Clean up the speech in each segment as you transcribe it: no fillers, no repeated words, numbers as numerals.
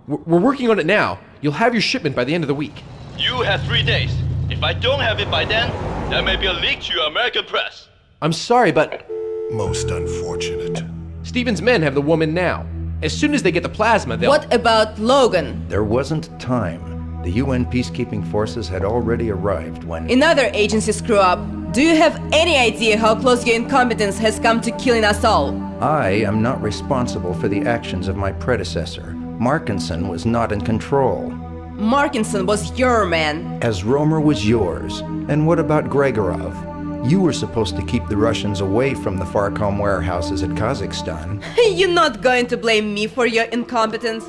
We're working on it now. You'll have your shipment by the end of the week. You have 3 days. If I don't have it by then, there may be a leak to your American press. I'm sorry, but Most unfortunate. Stephen's men have the woman now. As soon as they get the plasma, they'll... What about Logan? There wasn't time. The UN peacekeeping forces had already arrived when... Another agency screw up. Do you have any idea how close your incompetence has come to killing us all? I am not responsible for the actions of my predecessor. Markinson was not in control. Markinson was your man. As Romer was yours. And what about Gregorov? You were supposed to keep the Russians away from the Farcom warehouses at Kazakhstan. You're not going to blame me for your incompetence.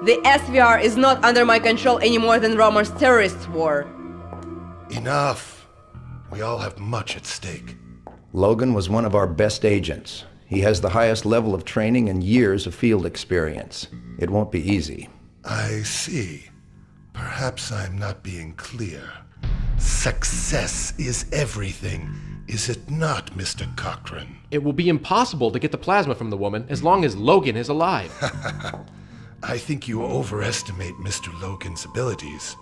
The SVR is not under my control any more than Romer's terrorist war. Enough. We all have much at stake. Logan was one of our best agents. He has the highest level of training and years of field experience. It won't be easy. I see. Perhaps I'm not being clear. Success is everything, is it not, Mr. Cochran? It will be impossible to get the plasma from the woman as long as Logan is alive. I think you overestimate Mr. Logan's abilities.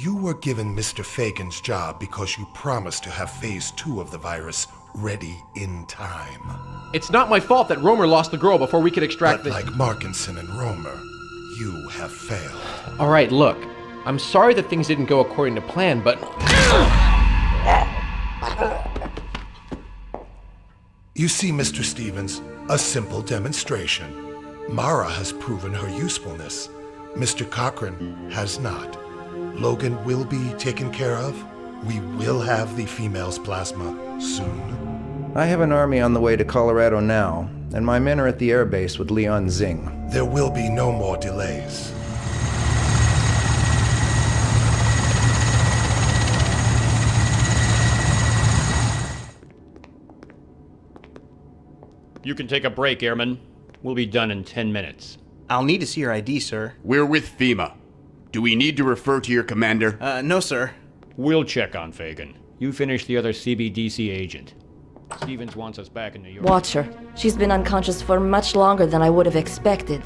You were given Mr. Fagan's job because you promised to have Phase 2 of the virus ready in time. It's not my fault that Romer lost the girl before we could extract But like Markinson and Romer, you have failed. All right, look. I'm sorry that things didn't go according to plan, but... You see, Mr. Stevens, a simple demonstration. Mara has proven her usefulness. Mr. Cochran has not. Logan will be taken care of. We will have the female's plasma soon. I have an army on the way to Colorado now, and my men are at the airbase with Leon Zing. There will be no more delays. You can take a break, Airman. We'll be done in 10 minutes. I'll need to see your ID, sir. We're with FEMA. Do we need to refer to your commander? No, sir. We'll check on Fagan. You finish the other CBDC agent. Stevens wants us back in New York. Watch her. She's been unconscious for much longer than I would have expected.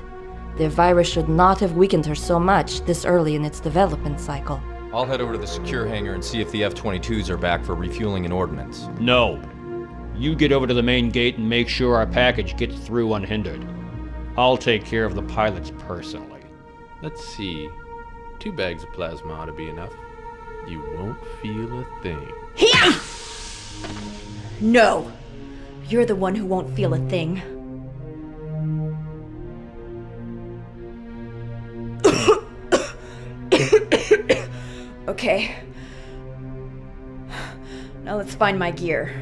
The virus should not have weakened her so much this early in its development cycle. I'll head over to the secure hangar and see if the F-22s are back for refueling and ordnance. No. You get over to the main gate and make sure our package gets through unhindered. I'll take care of the pilots personally. Let's see. 2 bags of plasma ought to be enough. You won't feel a thing. Here! No. You're the one who won't feel a thing. Okay. Now let's find my gear.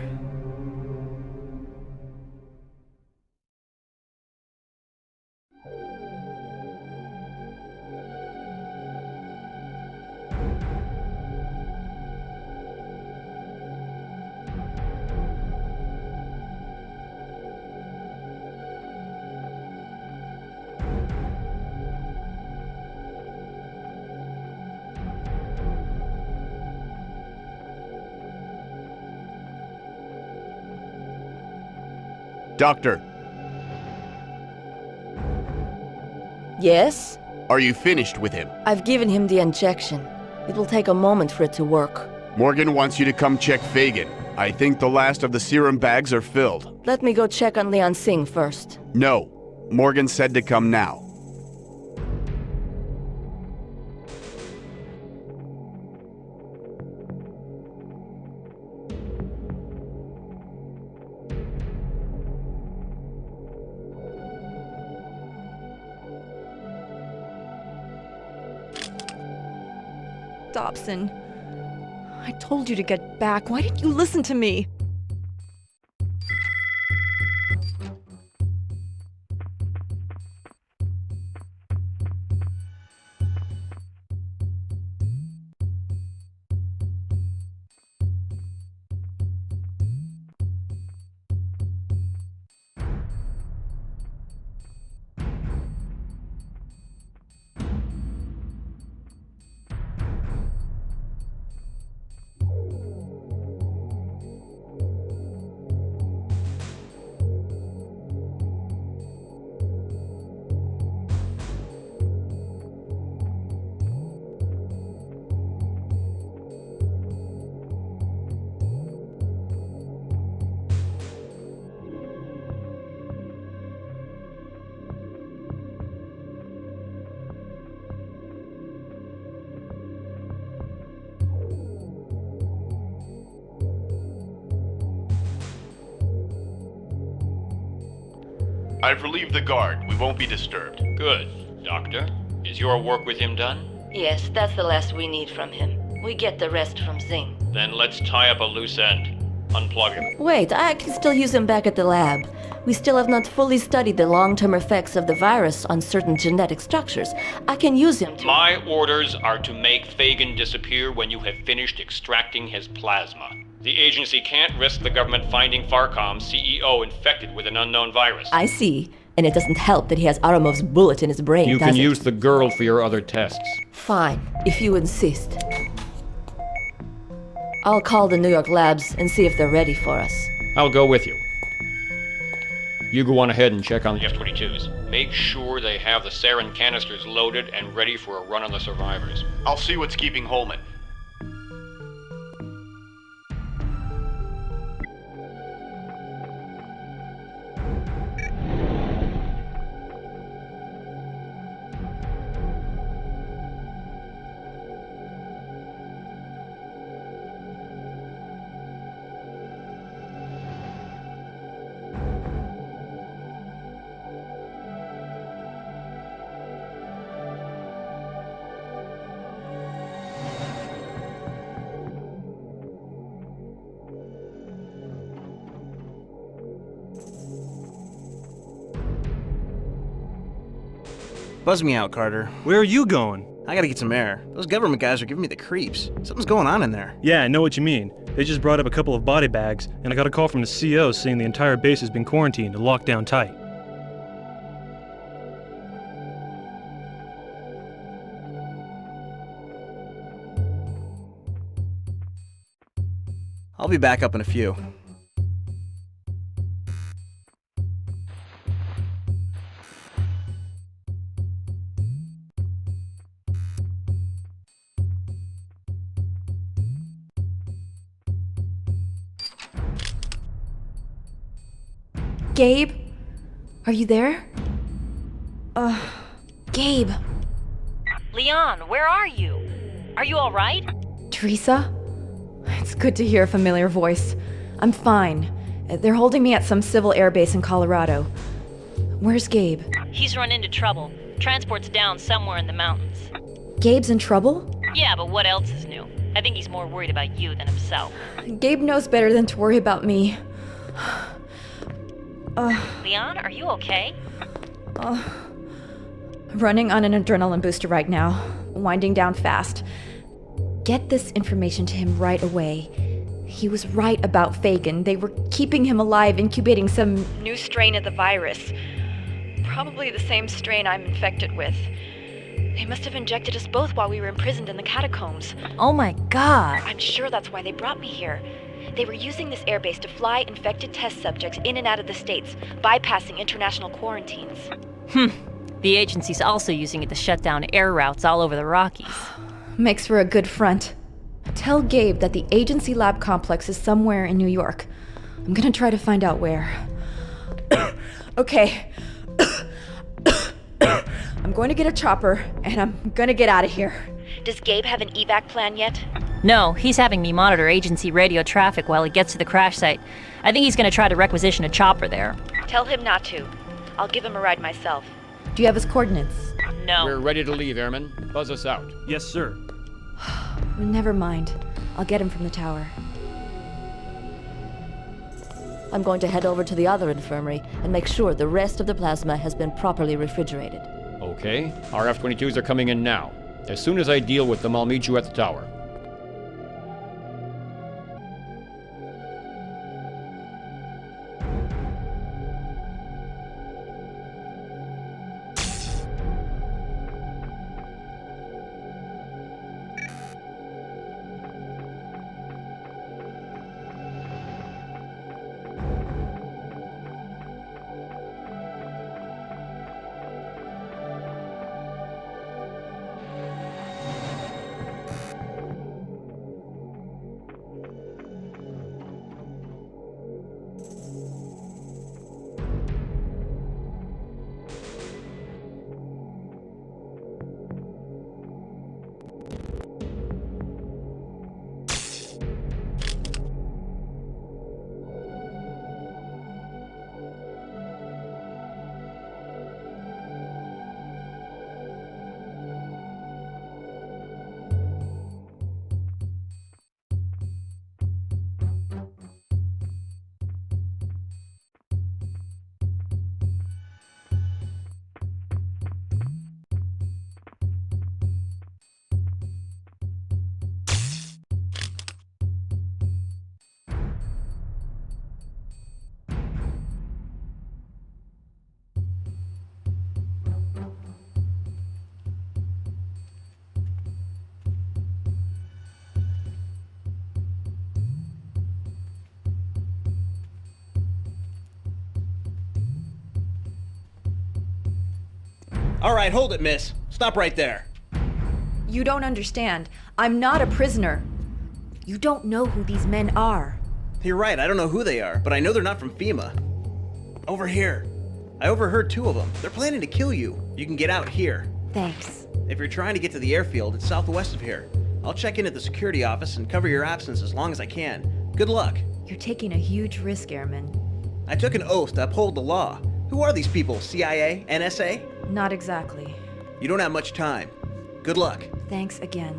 Doctor, Yes? are you finished with him? I've given him the injection. It will take a moment for it to work. Morgan wants you to come check Fagan. I think the last of the serum bags are filled. Let me go check on Leon Singh first. No. Morgan said to come now. Dobson, I told you to get back. Why didn't you listen to me? I've relieved the guard. We won't be disturbed. Good. Doctor, is your work with him done? Yes, that's the last we need from him. We get the rest from Zing. Then let's tie up a loose end. Unplug him. Wait, I can still use him back at the lab. We still have not fully studied the long-term effects of the virus on certain genetic structures. I can use him to... My orders are to make Fagin disappear when you have finished extracting his plasma. The agency can't risk the government finding Farcom's CEO infected with an unknown virus. I see. And it doesn't help that he has Aramov's bullet in his brain, You does can it? use the girl for your other tests. Fine, if you insist. I'll call the New York labs and see if they're ready for us. I'll go with you. You go on ahead and check on the F-22s. Make sure they have the sarin canisters loaded and ready for a run on the survivors. I'll see what's keeping Holman. Buzz me out, Carter. Where are you going? I gotta get some air. Those government guys are giving me the creeps. Something's going on in there. Yeah, I know what you mean. They just brought up a couple of body bags, and I got a call from the CO saying the entire base has been quarantined and locked down tight. I'll be back up in a few. Gabe? Are you there? Gabe. Leon, where are you? Are you all right? Teresa? It's good to hear a familiar voice. I'm fine. They're holding me at some civil airbase in Colorado. Where's Gabe? He's run into trouble. Transport's down somewhere in the mountains. Gabe's in trouble? Yeah, but what else is new? I think he's more worried about you than himself. Gabe knows better than to worry about me. Leon, are you okay? Running on an adrenaline booster right now. Winding down fast. Get this information to him right away. He was right about Fagin. They were keeping him alive, incubating some new strain of the virus. Probably the same strain I'm infected with. They must have injected us both while we were imprisoned in the catacombs. Oh my god. I'm sure that's why they brought me here. They were using this airbase to fly infected test subjects in and out of the States, bypassing international quarantines. The agency's also using it to shut down air routes all over the Rockies. Makes for a good front. Tell Gabe that the agency lab complex is somewhere in New York. I'm gonna try to find out where. Okay. I'm going to get a chopper, and I'm gonna get out of here. Does Gabe have an evac plan yet? No, he's having me monitor agency radio traffic while he gets to the crash site. I think he's gonna try to requisition a chopper there. Tell him not to. I'll give him a ride myself. Do you have his coordinates? No. We're ready to leave, Airman. Buzz us out. Yes, sir. Never mind. I'll get him from the tower. I'm going to head over to the other infirmary and make sure the rest of the plasma has been properly refrigerated. Okay, our F-22s are coming in now. As soon as I deal with them, I'll meet you at the tower. All right, hold it, miss. Stop right there. You don't understand. I'm not a prisoner. You don't know who these men are. You're right, I don't know who they are, but I know they're not from FEMA. Over here. I overheard 2 of them. They're planning to kill you. You can get out here. Thanks. If you're trying to get to the airfield, it's southwest of here. I'll check in at the security office and cover your absence as long as I can. Good luck. You're taking a huge risk, Airman. I took an oath to uphold the law. Who are these people? CIA? NSA? Not exactly. You don't have much time. Good luck. Thanks again.